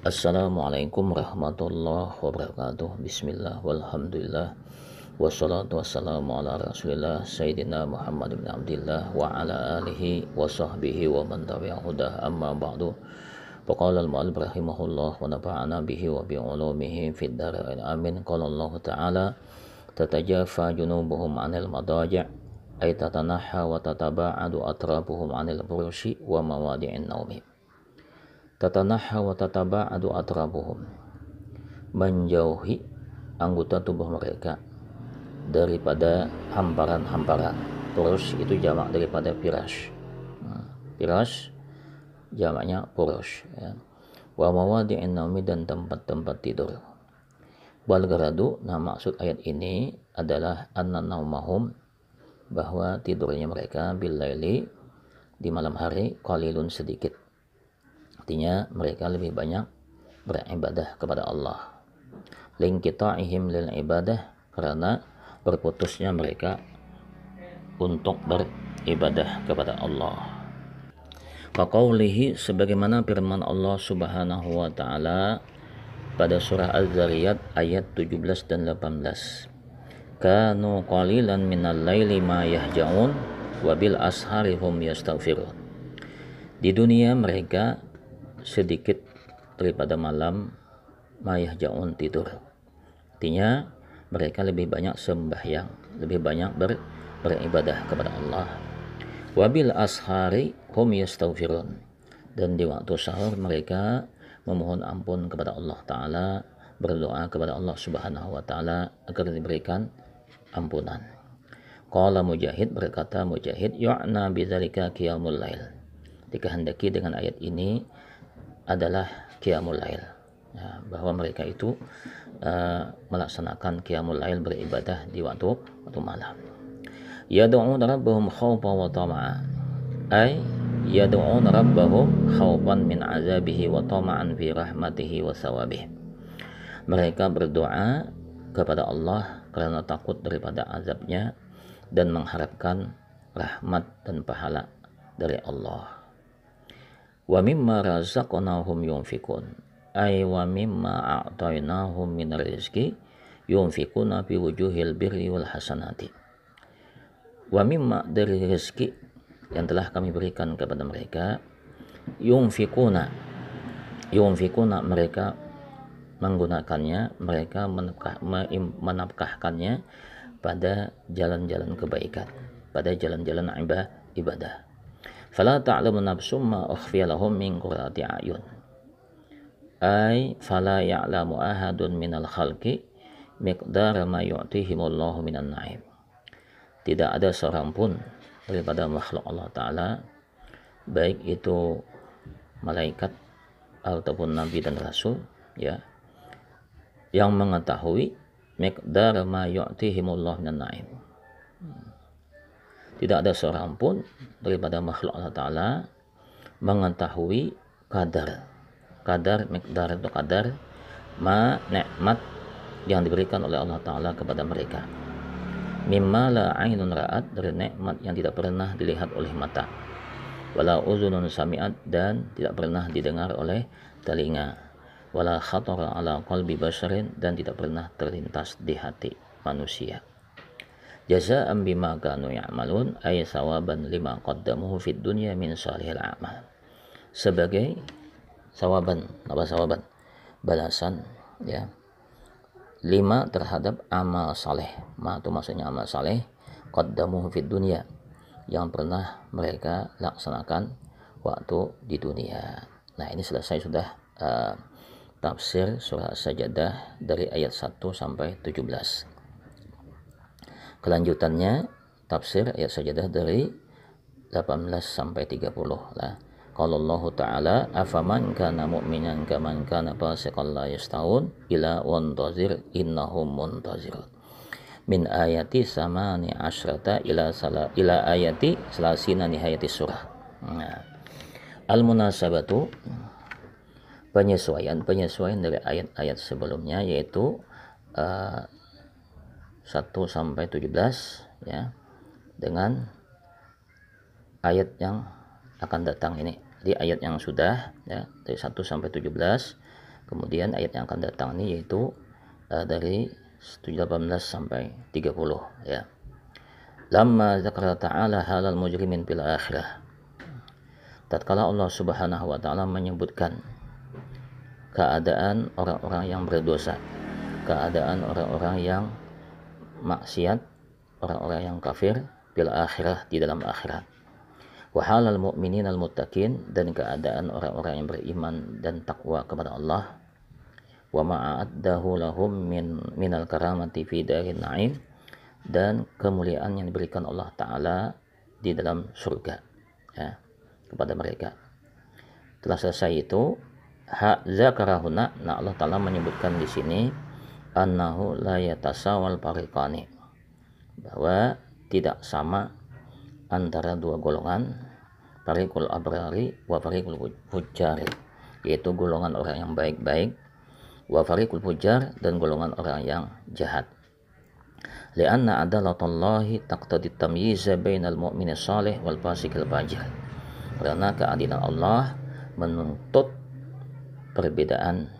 Assalamualaikum warahmatullahi wabarakatuh. Bismillah walhamdulillah wassalatu wassalamu ala rasulillah Sayyidina Muhammad bin Abdillah wa ala alihi wa sahbihi wa man tabi'ahu hudah amma ba'du. Faqala al-mu'allif rahimahullah wa nafa'ana bihi wa bi ulumihi fid dharain amin. Qala Allah ta'ala tatajafa junubuhum 'anil madaji' ay tatanaha wa tataba'adu atrabuhum 'anil furushi wa mawadi'in naumi. Tatanaha wa tataba'adu atrabuhum, menjauhi anggota tubuh mereka daripada hamparan-hamparan. Purus itu jamak daripada firash. Firash jamaknya purus, ya. Wa mawadi'in naumi, dan tempat-tempat tidur. Wal garadu, nah maksud ayat ini adalah anna naumahum, bahwa tidurnya mereka bil laili, di malam hari, qalilun, sedikit. Artinya mereka lebih banyak beribadah kepada Allah. Linkita'ihim lil ibadah, karena berputusnya mereka untuk beribadah kepada Allah. Faqaulihi, sebagaimana firman Allah Subhanahu wa taala pada surah Az-Zariyat ayat 17 dan 18. Kanu qalilan minal laili ma yahja'un wa bil ashari hum yastaghfirun. Di dunia mereka sedikit daripada malam mayah jaun, tidur. Artinya mereka lebih banyak sembahyang, lebih banyak beribadah kepada Allah. Wabil ashari hum yastaghfirun, dan di waktu sahur mereka memohon ampun kepada Allah Ta'ala, berdoa kepada Allah Subhanahu wa Ta'ala agar diberikan ampunan. Qala Mujahid, berkata Mujahid, yu'na bidzalika qiyamul lail, dikehendaki dengan ayat ini adalah qiyamul lail, ya, bahwa mereka itu melaksanakan qiyamul lail, beribadah di waktu malam. Yad'un rabbahum khawfan wa tama'an, ay yad'un rabbahum khawfan min azabihi wa tama'an fi rahmatihi wa sawabihi. Mereka berdoa kepada Allah karena takut daripada azabnya dan mengharapkan rahmat dan pahala dari Allah. Wa mimma razaqnahum yunfikun, ay wa mimma a'tainahum min rizqi yunfikuna fi wujuhil birri wal hasanati. Wa mimma, dari rezeki yang telah kami berikan kepada mereka, yunfikuna mereka menggunakannya, mereka menafkahkannya pada jalan-jalan kebaikan, pada jalan-jalan ibadah. Fala ta'lamu nafsum ma ukhfiya lahum min qurrati a'yun, ay fala ya'lamu ahadun minal khalqi miqdara ma yu'tihimullahu minan na'im. Tidak ada seorang pun daripada makhluk Allah Ta'ala, baik itu malaikat ataupun nabi dan rasul, ya, yang mengetahui miqdara ma yu'tihimullahu minan na'im. Tidak ada seorang pun daripada makhluk Allah Ta'ala mengetahui kadar miqdar itu kadar nikmat yang diberikan oleh Allah Ta'ala kepada mereka. Mimma la ainun ra'at, dari nikmat yang tidak pernah dilihat oleh mata, wala uzunun sami'at, dan tidak pernah didengar oleh telinga, wala khatara ala qalbi basharin, dan tidak pernah terlintas di hati manusia. Jaza'an bima kanu ya'malun, ay sawaban lima qaddamuhu fid dunya min salihil a'mal, sebagai sawaban, balasan, ya, lima terhadap amal saleh. Ma itu maksudnya amal saleh, qaddamuhu fid dunya, yang pernah mereka laksanakan waktu di dunia. Nah, ini selesai sudah tafsir surah As-Sajdah dari ayat 1 sampai 17. Kelanjutannya tafsir ayat Sajdah dari 18 sampai 30 lah. Qala Allah Ta'ala, afaman kana mu'minan kaman kana fasiqan la yastawun ila wantazir innahum muntazirun. Min ayati samani asyrata ila ayati selasina nihayati surah. Nah, al-munasabatu, penyesuaian dari ayat-ayat sebelumnya, yaitu 1 sampai 17, ya, dengan ayat yang akan datang ini. Di ayat yang sudah, ya, dari 1 sampai 17 Kemudian ayat yang akan datang ini yaitu dari 18 sampai 30 ya. Lamma dzakara ta'ala halal mujrimin fil akhirah. Tatkala Allah Subhanahu wa taala menyebutkan keadaan orang-orang yang berdosa, keadaan orang-orang yang maksiat, orang-orang yang kafir fil akhirah, di dalam akhirat. Wa halal mu'minin al muttaqin, dan keadaan orang-orang yang beriman dan takwa kepada Allah. Wa ma'addahu lahum minal karamati fi darin na'im, dan kemuliaan yang diberikan Allah Ta'ala di dalam surga ya, kepada mereka. Telah selesai itu, zakarahuna, Allah Ta'ala menyebutkan di sini annahu la yatasawal fariqani, bahwa tidak sama antara dua golongan, fariqul abrari wa fariqul fujjari, yaitu golongan orang yang baik-baik, wa fariqul fujjar, dan golongan orang yang jahat. Lianna adalatallahi taqtadi tamyiza bainal mu'mini salih wal fasiqil fajir, karena keadilan Allah menuntut perbedaan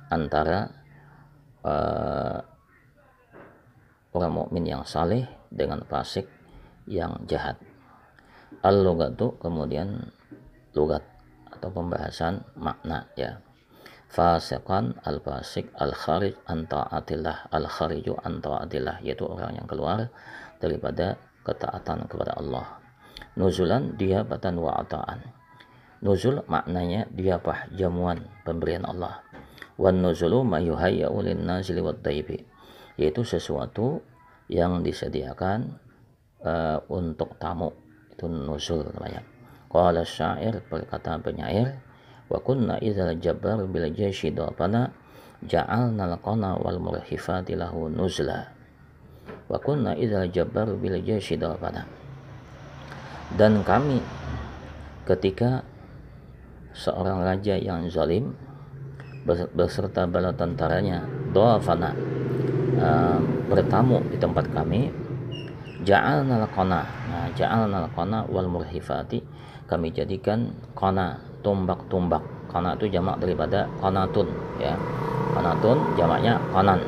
antara orang mukmin yang saleh dengan fasik yang jahat. Al-lugatu, kemudian lugat atau pembahasan makna ya. Fasiqan, al-fasik, al-kharij an ta'atillah, al-khariju an ta'atillah, yaitu orang yang keluar daripada ketaatan kepada Allah. Nuzulan dihabatan wa ata'an. Nuzul maknanya diapah, jamuan, pemberian Allah. Wan nuzulu ma yuhayya'u lin nazili wat taibi, yaitu sesuatu yang disediakan untuk tamu, itu nuzul namanya. Qala syair, berkata penyair, wa kunna idzal jabbar bil jayshi dafana ja'alna al-qana wal murhifati lahu nuzla. Wa kunna idzal jabbar bil jayshi dafana, dan kami ketika seorang raja yang zalim beserta bala tentaranya dafana, bertamu di tempat kami, ja'alna al-qana, ja'alna al-qana wal murhifati, kami jadikan qana, tombak-tombak. Qana itu jamak daripada qanatun ya. Qanatun jamaknya qanan.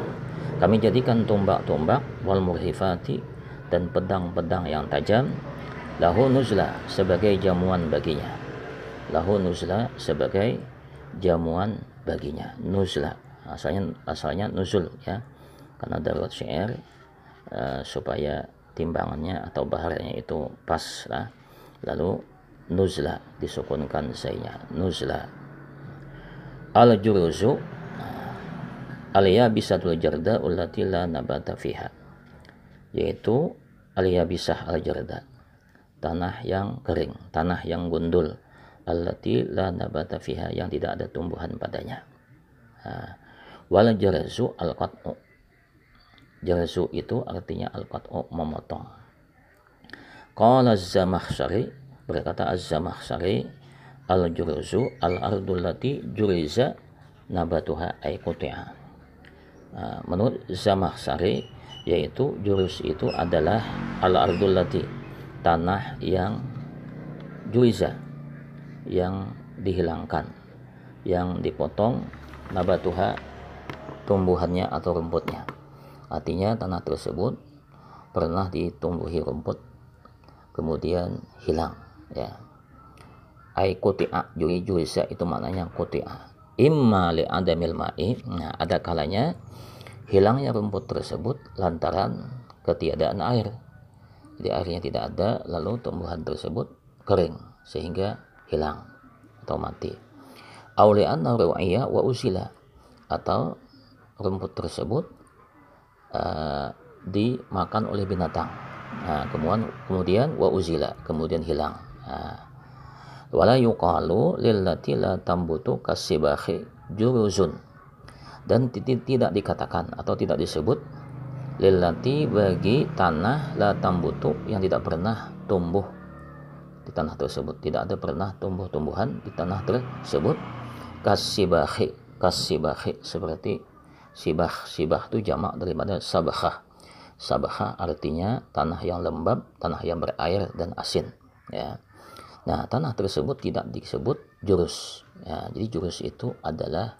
Kami jadikan tombak-tombak, wal murhifati, dan pedang-pedang yang tajam, lahu nuzla, sebagai jamuan baginya. Lahu nuzla, sebagai jamuan baginya. Nuzla asalnya nuzul ya, karena darurat syair supaya timbangannya atau baharnya itu pas lah. Lalu nuzla disukunkan zainya, nuzla. Al-juruzu al-yabisatul jarda allati la nabata fiha, yaitu al-yabisah al-jarda, tanah yang kering, tanah yang gundul, allati la nabata fiha, yang tidak ada tumbuhan padanya. Wal jarzu al-qat'u, jarzu itu artinya al-qat'u, memotong. Qala az-Zamakhsyari, berkata az-Zamakhsyari, al-juruzu al-ardul lati juriza nabatuha ay quti'a. Menurut Zamakhsyari, yaitu jurus itu adalah al-ardul lati, tanah yang juriza, yang dihilangkan, yang dipotong, nabatuha, tumbuhannya atau rumputnya. Artinya tanah tersebut pernah ditumbuhi rumput, kemudian hilang ya. Ai quti'a, juriza itu maknanya quti'a, imma li adamil ma'i, nah ada kalanya hilangnya rumput tersebut lantaran ketiadaan air, jadi airnya tidak ada, lalu tumbuhan tersebut kering sehingga hilang atau mati. Aulian ru'iyya wa usila, atau rumput tersebut dimakan oleh binatang, kemudian wa uzila, kemudian hilang. Wala yuqalu lillati la tambutu kasibahi juruzun, dan tidak dikatakan atau tidak disebut lillati, bagi tanah la tambutu, yang tidak pernah tumbuh di tanah tersebut, tidak ada pernah tumbuh-tumbuhan di tanah tersebut. Kasibahi, seperti sibah itu jamak daripada sabahah. Sabahah artinya tanah yang lembab, tanah yang berair dan asin ya. Nah, tanah tersebut tidak disebut jurus ya. Jadi jurus itu adalah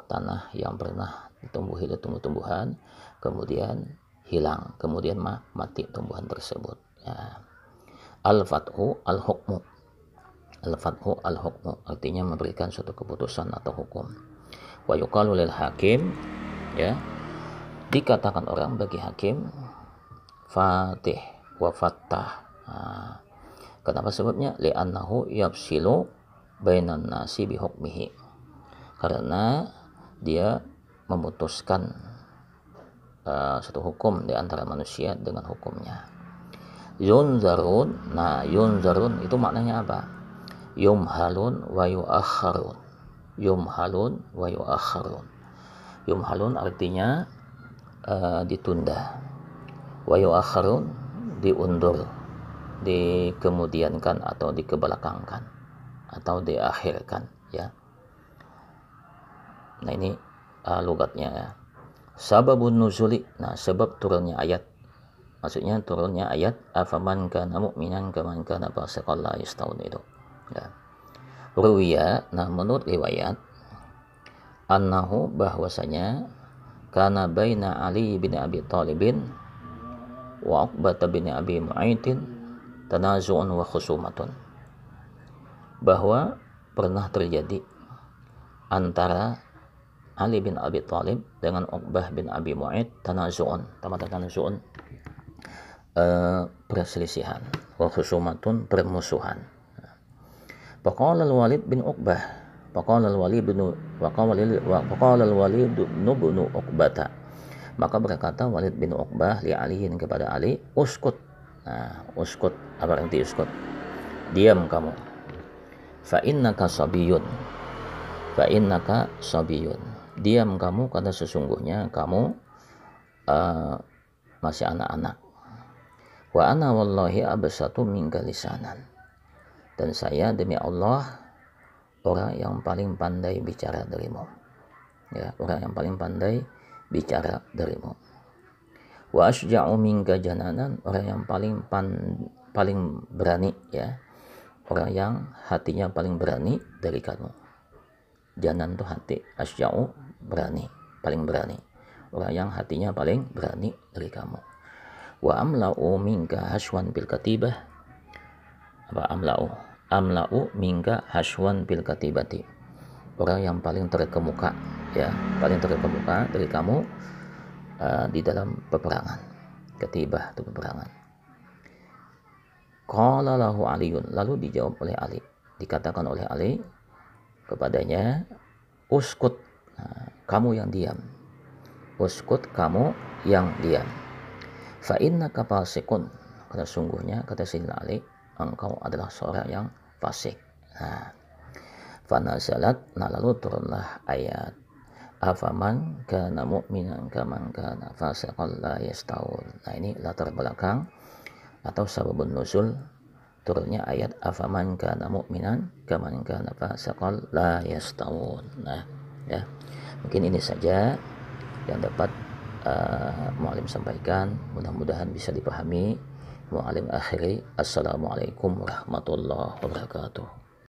tanah yang pernah ditumbuhi oleh tumbuh-tumbuhan, kemudian hilang, kemudian mati tumbuhan tersebut. Ya. Al-fathu al-hukmu. Al-fathu al-hukmu artinya memberikan suatu keputusan atau hukum. Wa yuqalu lil hakim, ya, dikatakan orang bagi hakim, fatih wa fattah. Kenapa sebabnya? Li'annahu yafsilu bainan nasi bihukmihi, karena dia memutuskan satu hukum di antara manusia dengan hukumnya. Yunzarun, nah yunzarun itu maknanya apa? Yumhalun wa yu'akharun. Yumhalun wa yu'akharun. Yumhalun artinya ditunda, wa yu'akharun diundur, dikemudiankan atau dikebelakangkan atau diakhirkan, ya. Nah ini logatnya, ya. Sababun nuzuli, nah sebab turunnya ayat, maksudnya turunnya ayat afaman kana mu'minan kaman kana fasiqan la yastawun itu, ya. Ruwiya, nah menurut riwayat, annahu bahwasanya kana baina Ali bin Abi Thalibin wa Uqbah bin Abi Mu'aitin tanazu'un wa khusumatun, bahwa pernah terjadi antara Ali bin Abi Thalib dengan Uqbah bin Abi Mu'aid tanazu'un, perselisihan, wa khusumatun, permusuhan. Faqala al-Walid bin Uqbah, faqala al-Walid bin Uqbata, maka berkata Walid bin Uqbah li Aliin kepada Ali, uskut. Nah, uskut, apa arti uskut? Diam kamu. Fa innaka sabiyun. Fa innaka sabiyun. Diam kamu karena sesungguhnya kamu masih anak-anak. Wa ana wallahi absatu minka lisanan. Dan saya demi Allah orang yang paling pandai bicara darimu. Ya, orang yang paling pandai bicara darimu. Wa asja'u minka jananan, orang yang paling berani, ya. Orang yang hatinya paling berani dari kamu. Janan itu hati, asja'u berani, paling berani. Orang yang hatinya paling berani dari kamu. Wa amla'u minka haswan bil katibah. Apa amla'u minka haswan bil katibati, orang yang paling terkemuka, ya, paling terkemuka dari kamu di dalam peperangan. Katibah itu peperangan. Qala lahu Aliun, lalu dijawab oleh Ali, dikatakan oleh Ali kepadanya, uskut, kamu yang diam. Uskut, kamu yang diam. Fa innaka fasiqun, karena sungguhnya kata Sayyidina Ali, engkau adalah seorang yang fasik. Nah, fanazalat, nah lalu turunlah ayat afaman kana mu'minan kaman kana fasiqan la yastawun. Nah ini latar belakang atau sababun nuzul turunnya ayat afaman kana mu'minan kaman kana fasiqan la yastawun. Nah, ya, mungkin ini saja yang dapat Mu'alim sampaikan, mudah-mudahan bisa dipahami. Mu'alim akhiri, assalamualaikum warahmatullahi wabarakatuh.